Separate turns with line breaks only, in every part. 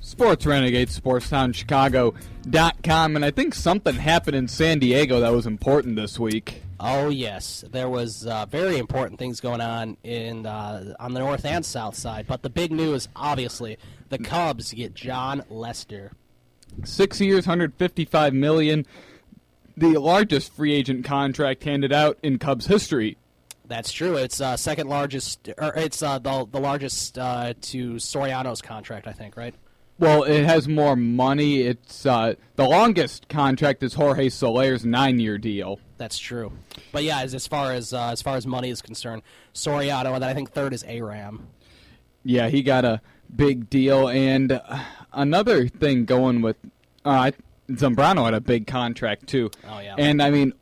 Sports Renegades, SportsTownChicago.com, and I think something happened in San Diego that was important this week.
Oh, yes. There was very important things going on on the north and south side. But the big news, obviously, the Cubs get Jon Lester.
6 years, $155 million, the largest free agent contract handed out in Cubs history.
That's true. It's second largest, or it's the largest to Soriano's contract, I think, right?
Well, it has more money. It's the longest contract is Jorge Soler's 9-year deal.
That's true. But yeah, as far as money is concerned, Soriano, and then I think third is Aram.
Yeah, he got a big deal. And another thing going with Zambrano had a big contract too.
Oh yeah.
And I mean,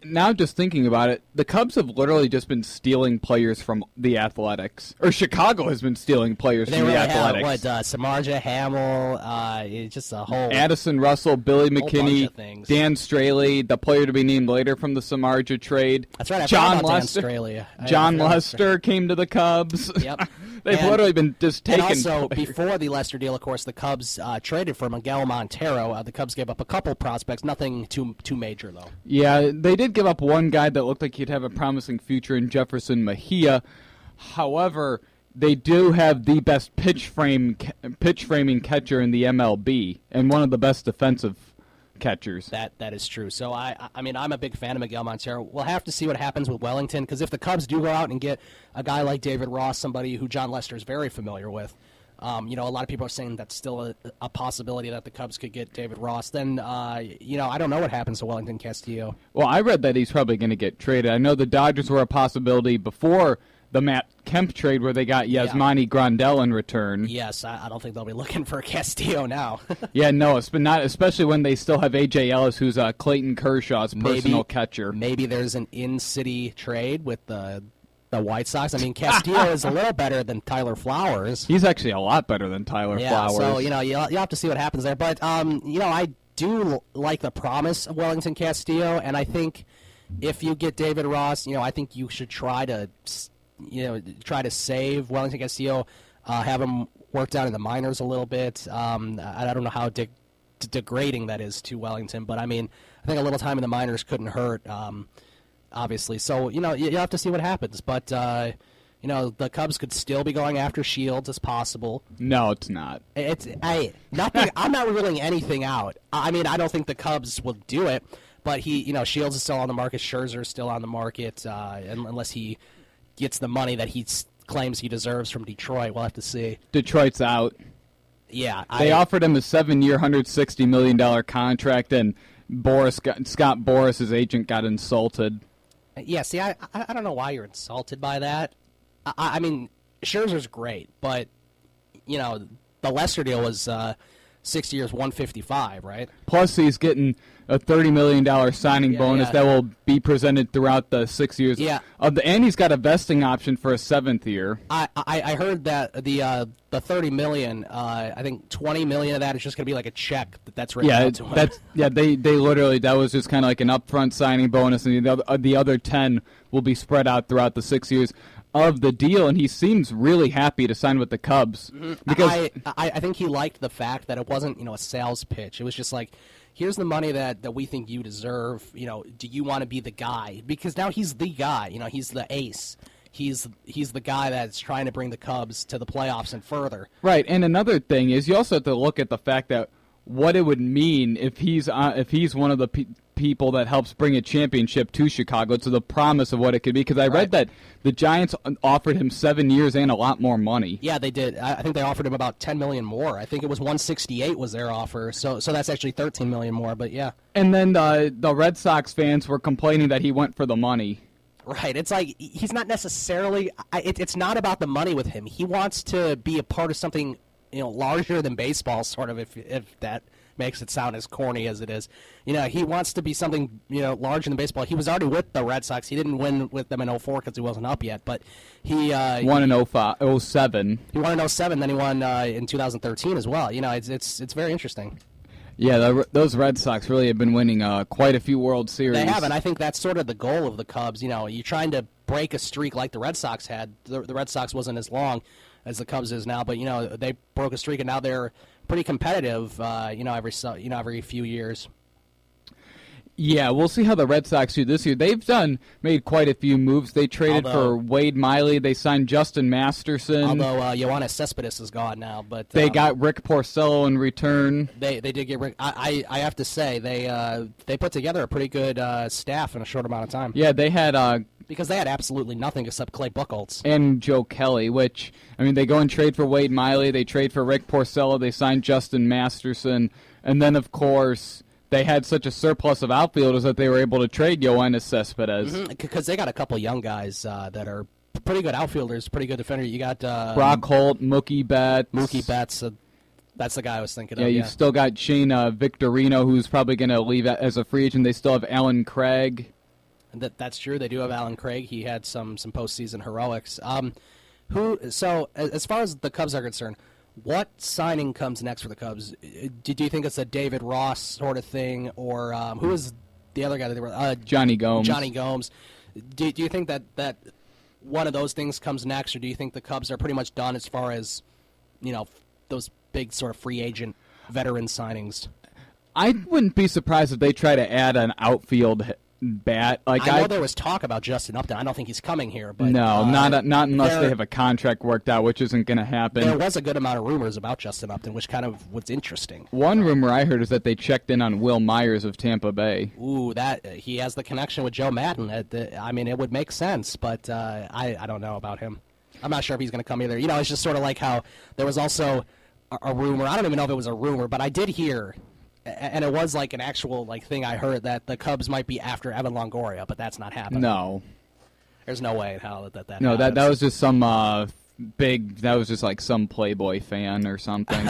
now just thinking about it, the Cubs have literally just been stealing players from the Athletics. Or Chicago has been stealing players from the Athletics.
Samardzija, Hamill, just a whole...
Addison Russell, Billy McKinney, Dan Straley, the player to be named later from the Samardzija trade.
That's right,
John Lester. John Lester came to the Cubs.
Yep.
They've literally been just taking
And also,
players.
before the Lester deal, of course, the Cubs traded for Miguel Montero. The Cubs gave up a couple prospects, nothing too major, though.
Yeah, they did give up one guy that looked like he'd have a promising future in Jefferson Mejia. However, they do have the best pitch framing catcher in the MLB and one of the best defensive catchers.
That is true. So, I mean, I'm a big fan of Miguel Montero. We'll have to see what happens with Wellington, because if the Cubs do go out and get a guy like David Ross, somebody who Jon Lester is very familiar with, a lot of people are saying that's still a possibility that the Cubs could get David Ross. Then, I don't know what happens to Wellington Castillo.
Well, I read that he's probably going to get traded. I know the Dodgers were a possibility before the Matt Kemp trade where they got Yasmani Grandal in return.
Yes, I don't think they'll be looking for Castillo now.
Yeah, no, it's been not, especially when they still have A.J. Ellis, who's Clayton Kershaw's personal catcher.
Maybe there's an in-city trade with the White Sox. I mean, Castillo is a little better than Tyler Flowers.
He's actually a lot better than Tyler Flowers.
So, you'll have to see what happens there. But, I do like the promise of Wellington Castillo, and I think if you get David Ross, I think you should try to save Wellington Castillo, have him worked out in the minors a little bit. I don't know how degrading that is to Wellington, but I mean, I think a little time in the minors couldn't hurt, obviously. So, you have to see what happens. But, the Cubs could still be going after Shields as possible.
No, it's not.
I'm not ruling anything out. I mean, I don't think the Cubs will do it, but Shields is still on the market. Scherzer is still on the market, unless he gets the money that he claims he deserves from Detroit. We'll have to see.
Detroit's out.
Yeah.
They offered him a 7-year, $160 million contract, and Scott Boras' agent got insulted.
Yeah, see, I don't know why you're insulted by that. I mean, Scherzer's great, but, the Lester deal was 6 years, $155, right?
Plus, he's getting a $30 million signing bonus that will be presented throughout the 6 years.
Yeah.
And he's got a vesting option for a 7th year.
I heard that the $30 million, I think $20 million of that is just going to be like a check that's written out to him.
They literally, that was just kind of like an upfront signing bonus, and the other 10 will be spread out throughout the 6 years of the deal, and he seems really happy to sign with the Cubs. Because
I think he liked the fact that it wasn't, a sales pitch. It was just like, here's the money that we think you deserve. Do you want to be the guy? Because now he's the guy. He's the ace. He's the guy that's trying to bring the Cubs to the playoffs and further.
Right, and another thing is you also have to look at the fact that what it would mean if he's one of the people that helps bring a championship to Chicago, to the promise of what it could be. Because I read that the Giants offered him 7 years and a lot more money.
Yeah, they did. I think they offered him about $10 million more. I think it was $168 was their offer. So that's actually $13 million more. But yeah.
And then the Red Sox fans were complaining that he went for the money.
Right. It's like he's not necessarily. It's not about the money with him. He wants to be a part of something larger than baseball, sort of. If that makes it sound as corny as it is. He wants to be something, larger than baseball. He was already with the Red Sox. He didn't win with them in 2004 because he wasn't up yet, but he
won in 2007.
He won in 2007, then he won in 2013 as well. It's very interesting.
Yeah, those Red Sox really have been winning quite a few World Series.
They have, and I think that's sort of the goal of the Cubs. You're trying to break a streak like the Red Sox had. The Red Sox wasn't as long. as the Cubs is now. But they broke a streak, and now they're pretty competitive. Every few years.
Yeah, we'll see how the Red Sox do this year. They've made quite a few moves. They traded for Wade Miley. They signed Justin Masterson.
Although Yoenis Cespedes is gone now, but
they got Rick Porcello in return.
They did get Rick. I have to say they put together a pretty good staff in a short amount of time.
Yeah, they had
because they had absolutely nothing except Clay Buchholz
and Joe Kelly. Which they go and trade for Wade Miley. They trade for Rick Porcello. They signed Justin Masterson, and then of course. They had such a surplus of outfielders that they were able to trade Yoenis Cespedes.
Because they got a couple young guys that are pretty good outfielders, pretty good defenders. You got
Brock Holt, Mookie Betts.
That's the guy I was thinking of.
Yeah, you've still got Shane Victorino, who's probably going to leave as a free agent. They still have Alan Craig.
That's true. They do have Alan Craig. He had some postseason heroics. So as far as the Cubs are concerned, what signing comes next for the Cubs? Do you think it's a David Ross sort of thing, or who is the other guy that they were?
Johnny Gomes.
Johnny Gomes. Do you think that one of those things comes next, or do you think the Cubs are pretty much done as far as those big sort of free agent veteran signings?
I wouldn't be surprised if they try to add an outfield bat.
I know there was talk about Justin Upton. I don't think he's coming here, but
no, not unless they have a contract worked out, which isn't going to happen.
There was a good amount of rumors about Justin Upton, which kind of was interesting.
One rumor I heard is that they checked in on Will Myers of Tampa Bay.
Ooh, that he has the connection with Joe Madden. It would make sense, but I don't know about him. I'm not sure if he's going to come either. It's just sort of like how there was also a rumor. I don't even know if it was a rumor, but I did hear. And it was like an actual thing I heard that the Cubs might be after Evan Longoria, but that's not happening.
No,
there's no way in hell that
no,
happens.
that was just some that was just like some Playboy fan or something.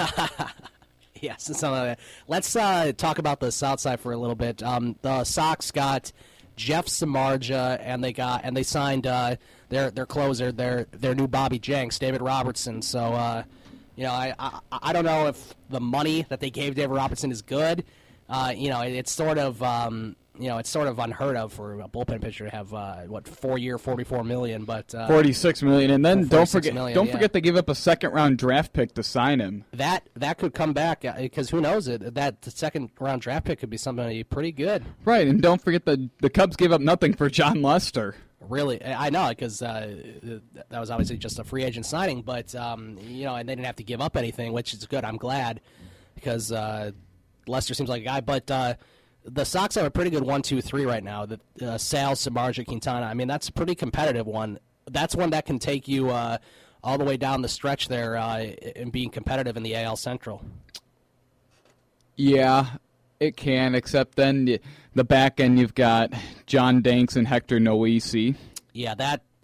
Yes, something like that. Let's talk about the South Side for a little bit. The Sox got Jeff Samardzija, and they signed their closer, their new Bobby Jenks, David Robertson. So. I don't know if the money that they gave David Robertson is good. It's sort of unheard of for a bullpen pitcher to have 4-year, $44 million, but
$46 million, and then don't forget they give up a second-round draft pick to sign him.
That could come back because who knows that second-round draft pick could be somebody pretty good.
Right, and don't forget the Cubs gave up nothing for John Lester.
Really, I know because that was obviously just a free agent signing, but and they didn't have to give up anything, which is good. I'm glad because Lester seems like a guy. But the Sox have a pretty good 1-2-3 right now. The Sal, Samardzija, Quintana. That's a pretty competitive one. That's one that can take you all the way down the stretch there in being competitive in the AL Central.
Yeah. It can, except then the back end you've got John Danks and Hector Noesi.
Yeah,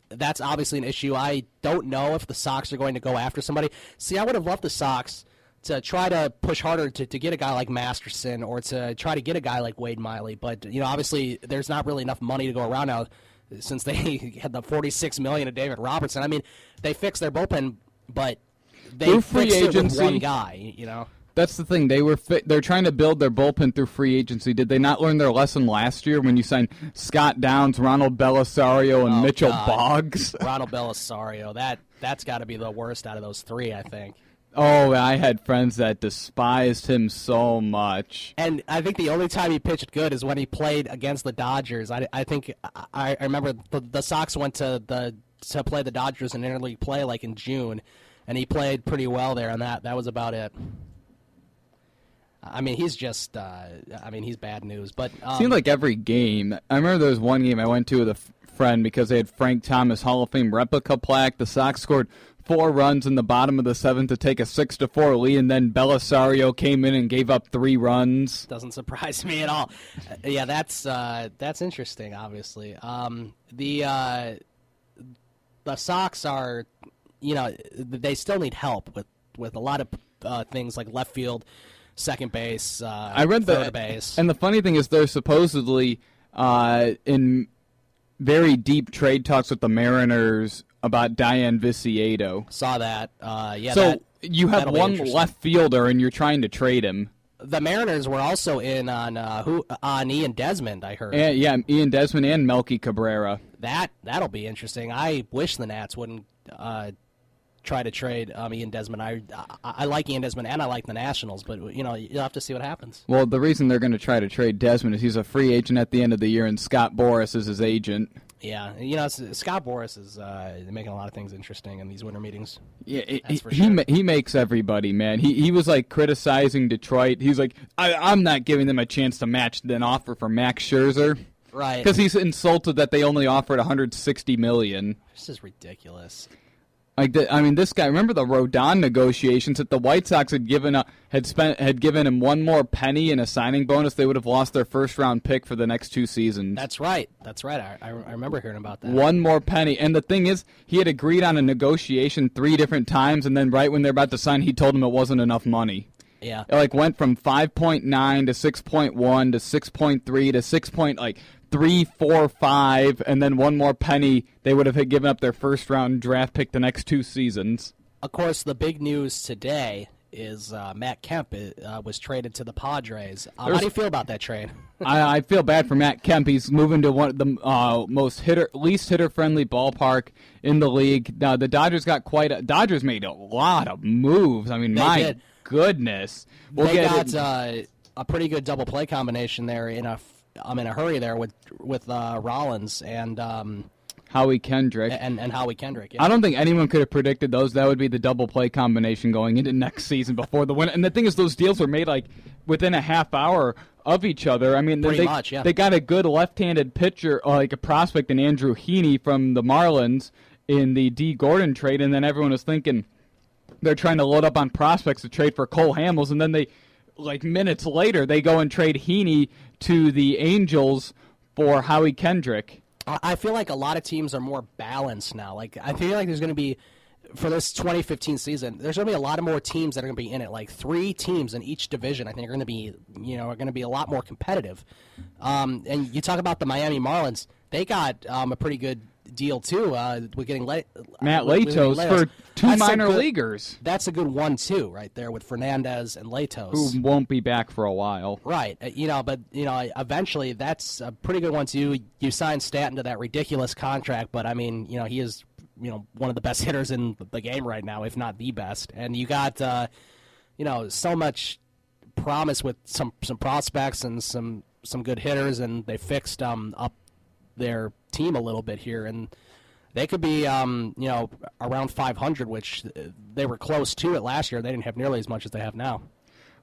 that's obviously an issue. I don't know if the Sox are going to go after somebody. See, I would have loved the Sox to try to push harder to get a guy like Masterson or to try to get a guy like Wade Miley. But, obviously there's not really enough money to go around now since they had the $46 million of David Robertson. They fixed their bullpen, but they fixed it with one guy,
That's the thing. They're trying to build their bullpen through free agency. Did they not learn their lesson last year when you signed Scott Downs, Ronald Belisario, and Mitchell Boggs?
Ronald Belisario. That's got to be the worst out of those three, I think.
Oh, I had friends that despised him so much.
And I think the only time he pitched good is when he played against the Dodgers. I think I remember the Sox went to play the Dodgers in interleague play in June, and he played pretty well there, and that was about it. He's just, he's bad news. But
seemed like every game. I remember there was one game I went to with a friend because they had Frank Thomas Hall of Fame replica plaque. The Sox scored 4 runs in the bottom of the 7th to take a 6-4 lead, and then Belisario came in and gave up 3 runs.
Doesn't surprise me at all. Yeah, that's interesting. Obviously, the Sox are, they still need help with a lot of things like left field. Second base,
I read
third base.
And the funny thing is they're supposedly in very deep trade talks with the Mariners about Diane Viciedo.
Saw that.
So you have one left fielder and you're trying to trade him.
The Mariners were also in on Ian Desmond, I heard.
Ian Desmond and Melky Cabrera.
That'll be interesting. I wish the Nats wouldn't try to trade Ian Desmond. I like Ian Desmond and I like the Nationals, but you'll have to see what happens.
Well, the reason they're going to try to trade Desmond is he's a free agent at the end of the year, and Scott Boras is his agent.
Yeah, Scott Boras is making a lot of things interesting in these winter meetings.
Yeah, he makes everybody, man. He was like criticizing Detroit. He's like, I'm not giving them a chance to match an offer for Max Scherzer.
Right.
Because he's insulted that they only offered $160 million.
This is ridiculous.
This guy. Remember the Rodon negotiations that the White Sox had given him one more penny in a signing bonus, they would have lost their first-round pick for the next 2 seasons.
That's right. I remember hearing about that.
One more penny, and the thing is, he had agreed on a negotiation 3 different times, and then right when they're about to sign, he told them it wasn't enough money.
Yeah.
It went from 5.9 to 6.1 to 6.3 to 6.3, 4, 5, and then one more penny, they would have given up their first-round draft pick the next 2 seasons.
Of course, the big news today is Matt Kemp was traded to the Padres. How do you feel about that trade?
I feel bad for Matt Kemp. He's moving to one of the least hitter-friendly ballpark in the league. Now, the Dodgers Dodgers made a lot of moves. I mean, my goodness.
They got a pretty good double play combination there I'm in a hurry there with Rollins and
Howie Kendrick.
And Howie Kendrick. Yeah.
I don't think anyone could have predicted those. That would be the double play combination going into next season before the win. And the thing is, those deals were made within a half hour of each other. I mean, they got a good left-handed pitcher, like a prospect in Andrew Heaney from the Marlins in the D. Gordon trade, and then everyone was thinking they're trying to load up on prospects to trade for Cole Hamels, and then minutes later, they go and trade Heaney to the Angels for Howie Kendrick.
I feel like a lot of teams are more balanced now. I feel like there's going to be, for this 2015 season, there's going to be a lot of more teams that are going to be in it. 3 teams in each division, I think, are going to be a lot more competitive. And you talk about the Miami Marlins, they got a pretty good deal too. With getting Matt
Latos for 2 minor leaguers.
That's a good 1-2 right there with Fernandez and Latos,
who won't be back for a while.
Right. But eventually that's a pretty good 1-2. You sign Stanton to that ridiculous contract, but I mean, he is one of the best hitters in the game right now, if not the best. And you got so much promise with some prospects and some good hitters, and they fixed up their team a little bit here, and they could be around 500, which they were close to it last year. They didn't have nearly as much as they have now.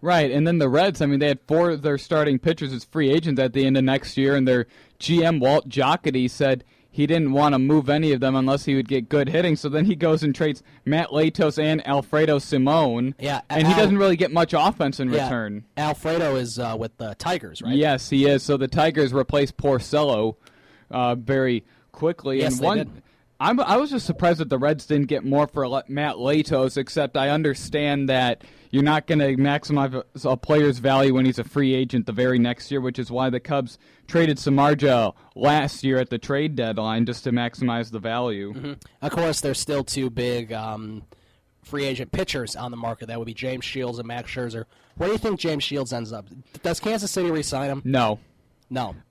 Right, and then the Reds, I mean, they had 4 of their starting pitchers as free agents at the end of next year, and their GM, Walt Jocketty, said he didn't want to move any of them unless he would get good hitting, so then he goes and trades Matt Latos and Alfredo Simon, and he doesn't really get much offense in return.
Alfredo is with the Tigers, right?
Yes, he is, so the Tigers replaced Porcello very quickly.
Yes,
and
they did.
I was just surprised that the Reds didn't get more for Matt Latos, except I understand that you're not going to maximize a player's value when he's a free agent the very next year, which is why the Cubs traded Samardzija last year at the trade deadline just to maximize the value.
Mm-hmm. Of course, there's still 2 big free agent pitchers on the market. That would be James Shields and Max Scherzer. Where do you think James Shields ends up? Does Kansas City re-sign him?
No.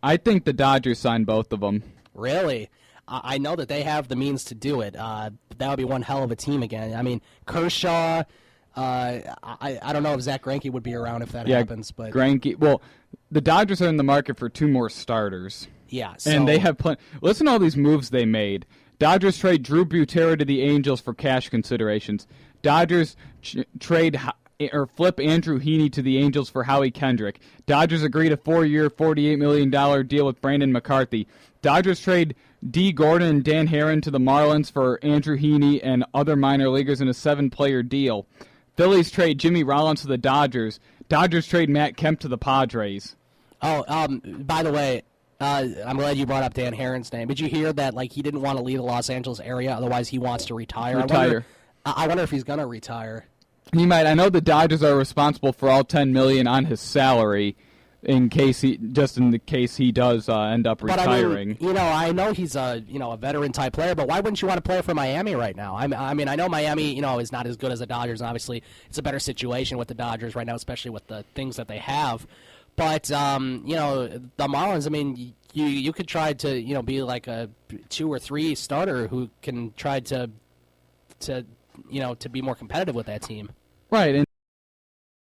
I think the Dodgers signed both of them.
Really? I know that they have the means to do it. That would be one hell of a team again. I mean, Kershaw, I don't know if Zach Greinke would be around if that happens. But
Greinke, well, the Dodgers are in the market for 2 more starters.
Yeah.
And they have listen to all these moves they made. Dodgers trade Drew Butera to the Angels for cash considerations. Dodgers trade or flip Andrew Heaney to the Angels for Howie Kendrick. Dodgers agree to 4-year, $48 million deal with Brandon McCarthy. Dodgers trade D. Gordon and Dan Herron to the Marlins for Andrew Heaney and other minor leaguers in a 7-player deal. Phillies trade Jimmy Rollins to the Dodgers. Dodgers trade Matt Kemp to the Padres.
Oh, by the way, I'm glad you brought up Dan Herron's name. Did you hear that he didn't want to leave the Los Angeles area, otherwise he wants to retire? I wonder if he's going to retire.
He might. I know the Dodgers are responsible for all $10 million on his salary, in the case he does end up retiring.
But I know he's a veteran type player, but why wouldn't you want to play for Miami right now? I mean, I know Miami is not as good as the Dodgers, and obviously it's a better situation with the Dodgers right now, especially with the things that they have. But the Marlins, I mean, you could try to be like a 2 or 3 starter who can try to to be more competitive with that team.
Right, and